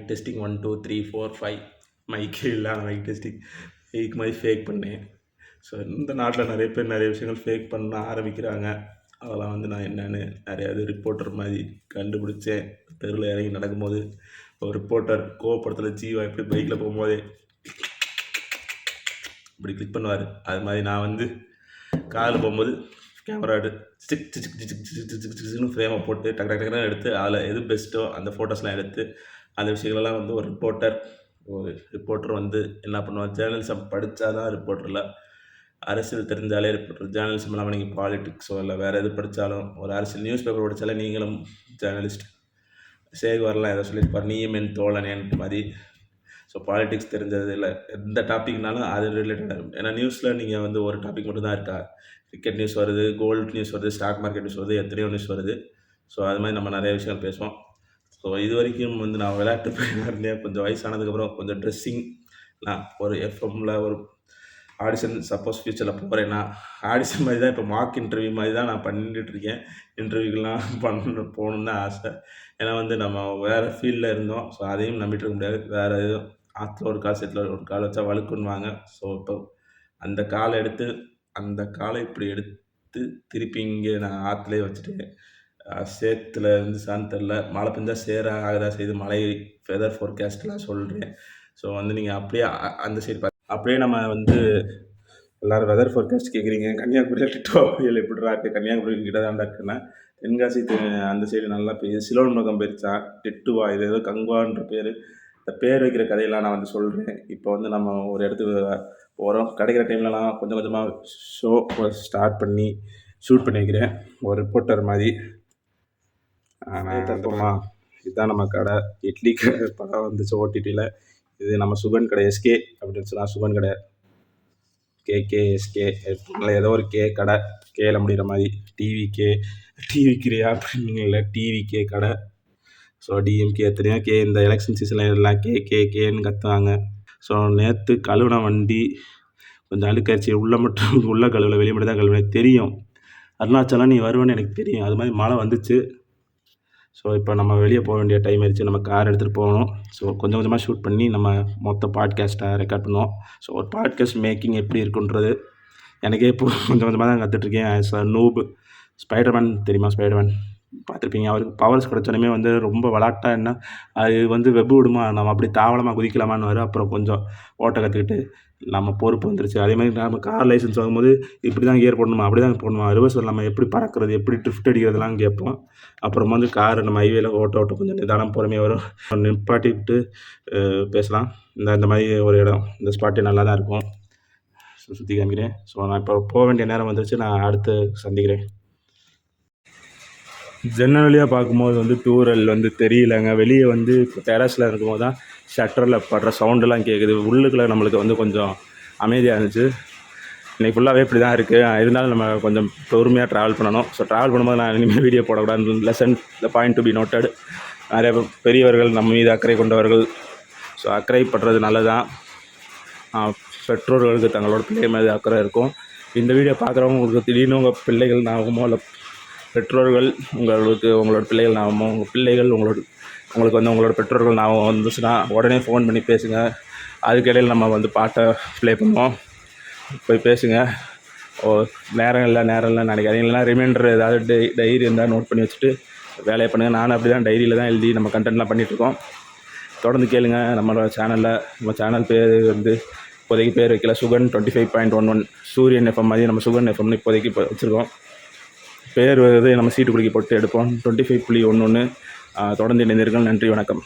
Mic testing 1 2 3 4 5 மைக்கே இல்லாத mic testing fake மாதிரி fake பண்ணேன். ஸோ இந்த நாட்டில் நிறைய பேர் நிறைய விஷயங்கள் ஃபேக் பண்ண ஆரம்பிக்கிறாங்க. அதெல்லாம் வந்து நான் என்னென்னு நிறையா இது ரிப்போர்ட்டர் மாதிரி கண்டுபிடிச்சேன். தெருவில் இறங்கி நடக்கும்போது ஒரு ரிப்போர்ட்டர் கோவப்படத்தில் ஜீவா எப்படி பைக்கில் போகும்போதே இப்படி கிளிக் பண்ணுவார். அது மாதிரி நான் வந்து காரில் போகும்போது கேமரா சிக்னு ஃப்ரேமை போட்டு டக்கு டக்கு டக்குன்னு எடுத்து அதில் எது பெஸ்ட்டோ அந்த ஃபோட்டோஸ்லாம் எடுத்து அந்த விஷயங்களெல்லாம் வந்து ஒரு ரிப்போர்ட்டர் வந்து என்ன பண்ணுவார், ஜேர்னலிசம் படித்தா தான் ரிப்போர்ட்டர் இல்லை, அரசியல் தெரிஞ்சாலே ரிப்போர்ட்டர். ஜேர்னலிசம் இல்லாமல் நீங்கள் பாலிட்டிக்ஸோ இல்லை வேறு எது படித்தாலும் ஒரு அரசியல் நியூஸ் பேப்பர் படித்தாலே நீங்களும் ஜேர்னலிஸ்ட். சேகுவாரெலாம் எதை சொல்லியிருப்பார், நீயும் என் தோழனேன்ற மாதிரி. ஸோ பாலிட்டிக்ஸ் தெரிஞ்சது இல்லை, எந்த டாப்பிக்னாலும் அது ரிலேட்டடாக இருக்கும். ஏன்னா நியூஸில் நீங்கள் வந்து ஒரு டாபிக் மட்டும்தான் இருக்கா, கிரிக்கெட் நியூஸ் வருது, கோல்டு நியூஸ் வருது, ஸ்டாக் மார்க்கெட் நியூஸ் வருது, எத்தனையோ நியூஸ் வருது. ஸோ அது மாதிரி நம்ம நிறைய விஷயம் பேசுவோம். ஸோ இது வரைக்கும் வந்து நான் விளையாட்டு போயிருந்தேன். கொஞ்சம் வயசானதுக்கப்புறம் கொஞ்சம் ட்ரெஸ்ஸிங், நான் ஒரு எஃப்எம்மில் ஒரு ஆடிஷன் சப்போஸ் ஃபியூச்சரில் போகிறேன்னா ஆடிஷன் மாதிரி தான், இப்போ மார்க் இன்டர்வியூ மாதிரி தான் நான் பண்ணிட்டுருக்கேன். இன்டர்வியூக்கெலாம் போகணுன்னு தான் ஆசை. ஏன்னா வந்து நம்ம வேறு ஃபீல்டில் இருந்தோம். ஸோ அதையும் நம்பிட்டு இருக்க முடியாது. வேறு எதுவும் ஆற்றுல ஒரு கால் சேத்துல ஒரு கால் வச்சா வழுக்குன்னுவாங்க. ஸோ இப்போ அந்த காலை இப்படி எடுத்து திருப்பி இங்கே நான் ஆற்றுலேயே வச்சுட்டு சேத்துல இருந்து சான்னு தெரில, மழை பெஞ்சால் சேர ஆகதா செய்து மழை வெதர் ஃபோர்காஸ்ட்லாம் சொல்கிறேன். ஸோ வந்து நீங்கள் அப்படியே அந்த சைடு அப்படியே நம்ம வந்து எல்லோரும் வெதர் ஃபோர்காஸ்ட் கேட்குறீங்க. கன்னியாகுமரியில் டிட்டோ புயல் எப்படிடா இருக்குது, கன்னியாகுமரி கிட்ட தான்டா இருக்குன்னா தென்காசி அந்த சைடு நல்லா பெய்யுது. சிலோன் நோக்கம் போயிருச்சா, டிட்டுவா, இது ஏதோ கங்குவான்ற பேர். இந்த பேர் வைக்கிற கதையெல்லாம் நான் வந்து சொல்கிறேன். இப்போ வந்து நம்ம ஒரு இடத்துக்கு போகிறோம், கிடைக்கிற டைம்லலாம் கொஞ்சம் கொஞ்சமாக ஷோ ஸ்டார்ட் பண்ணி ஷூட் பண்ணி வைக்கிறேன் ஒரு ரிப்போர்ட்டர் மாதிரி. தப்பமா இதுதான் நம்ம கடை, இட்லி கடை படம் வந்துச்சு ஓடிடியில். இது நம்ம சுகன் கடை, எஸ்கே அப்படின்னு சொன்னால் சுகன் கடை, எஸ்கே ஏதோ ஒரு கடை, கேல முடிகிற மாதிரி. டிவிக்கிறியா அப்படின்னு இல்லை, டிவிகே கடை. ஸோ டிஎம்கே எத்தனையோ இந்த எலெக்ஷன் சீசனில் எல்லாம் கேன்னு கற்றுவாங்க. ஸோ நேற்று கழுவுன வண்டி கொஞ்சம் அழுக்காச்சு, உள்ள கழுவில் வெளியே மட்டும் தான் கழுவுனேன். தெரியும் அருணாச்சலம் நீ வருவேன்னு எனக்கு தெரியும். அது மாதிரி மழை வந்துச்சு. ஸோ இப்போ நம்ம வெளியே போக வேண்டிய டைம் ஆயிடுச்சு, நம்ம கார் எடுத்துகிட்டு போகணும். ஸோ கொஞ்சம் கொஞ்சமாக ஷூட் பண்ணி நம்ம மொத்த பாட்காஸ்ட்டை ரெக்கார்ட் பண்ணுவோம். ஸோ ஒரு பாட்காஸ்ட் மேக்கிங் எப்படி இருக்குன்றது எனக்கே இப்போ கொஞ்சம் கொஞ்சமாக தான் கற்றுட்ருக்கேன். As a noob. ஸ்பைடர்மேன் தெரியுமா, ஸ்பைடர்மேன் பார்த்துருப்பீங்க. அவருக்கு பவர்ஸ் கிடச்சோடனே வந்து ரொம்ப விளாட்டா என்ன அது வந்து வெப்பு விடுமா, நம்ம அப்படி தாவளமாக குதிக்கலாமான்னு அப்புறம் கொஞ்சம் ஓட்ட கற்றுக்கிட்டு நம்ம பொறுப்பு வந்துருச்சு. அதே மாதிரி நம்ம கார் லைசன்ஸ் வாங்கும்போது இப்படி தான் கியர் போடணுமா, அப்படி தான் போடணுமா, ரிவர்ஸ் நம்ம எப்படி பறக்கிறது, எப்படி ட்ரிஃப்ட் அடிக்கிறதுலாம் கேட்போம். அப்புறம் வந்து கார் நம்ம ஹைவேல ஓட்ட கொஞ்சம் நிதானம் பொறுமையாக வரும். நிப்பாட்டிவிட்டு பேசலாம். இந்த மாதிரி ஒரு இடம், இந்த ஸ்பாட்டே நல்லா தான் இருக்கும். சுற்றி காமிக்கிறேன். ஸோ நான் இப்போ போக வேண்டிய நேரம் வந்துருச்சு, நான் அடுத்து சந்திக்கிறேன். ஜன்னல் வழியாக பார்க்கும்போது வந்து தூரல் வந்து தெரியலைங்க. வெளியே வந்து இப்போ டெரஸில் இருக்கும்போது தான் ஷட்டரில் படுற சவுண்டெல்லாம் கேட்குது. உள்ளுக்குள்ளே நம்மளுக்கு வந்து கொஞ்சம் அமைதியாக இருந்துச்சு. இன்றைக்கி ஃபுல்லாகவே இப்படி தான் இருக்குது. இருந்தாலும் நம்ம கொஞ்சம் பொறுமையாக ட்ராவல் பண்ணணும். ஸோ ட்ராவல் பண்ணும்போது நான் இனிமேல் வீடியோ போடக்கூடாது. Lesson the point to be noted. நிறைய பெரியவர்கள் நம்ம மீது அக்கறை கொண்டவர்கள். ஸோ அக்கறைப்படுறது நல்லதான். பெற்றோர்களுக்கு தங்களோட பிள்ளை மீது அக்கறை இருக்கும். இந்த வீடியோ பார்க்குறவங்க உங்களுக்கு திடீர்னு உங்கள் பிள்ளைகள் ஞாபகமோ இல்லை பெற்றோர்கள் உங்களோட பிள்ளைகள் ஞாபகமோ, உங்கள் பிள்ளைகள் உங்களுக்கு வந்து உங்களோட பெற்றோர்கள் ஞாபகம் வந்துச்சுன்னா உடனே ஃபோன் பண்ணி பேசுங்க. அதுக்கிடையில் நம்ம வந்து பாட்டை ப்ளே பண்ணுவோம், போய் பேசுங்க. நேரம் இல்லை நினைக்காதீங்க. இல்லைனா ரிமைண்டர் ஏதாவது டைரி இருந்தால் நோட் பண்ணி வச்சுட்டு வேலையை பண்ணுங்கள். நானும் அப்படி தான் டைரியில் தான் எழுதி நம்ம கண்டென்ட்லாம் பண்ணிகிட்ருக்கோம். தொடர்ந்து கேளுங்க நம்மளோட சேனலில். நம்ம சேனல் பேர் வந்து இப்போதைக்கு பேர் வைக்கல, சுகன் 25.11 சூரியன் எஃப்எம் மாதிரி நம்ம சுகன் எஃப்எம்னு இப்போதைக்கு வச்சுருக்கோம். பேர் வருது நம்ம சீட்டு குலுக்கி போட்டு எடுப்போம். 25.11. தொடர்ந்து இணைந்தீர்கள். நன்றி, வணக்கம்.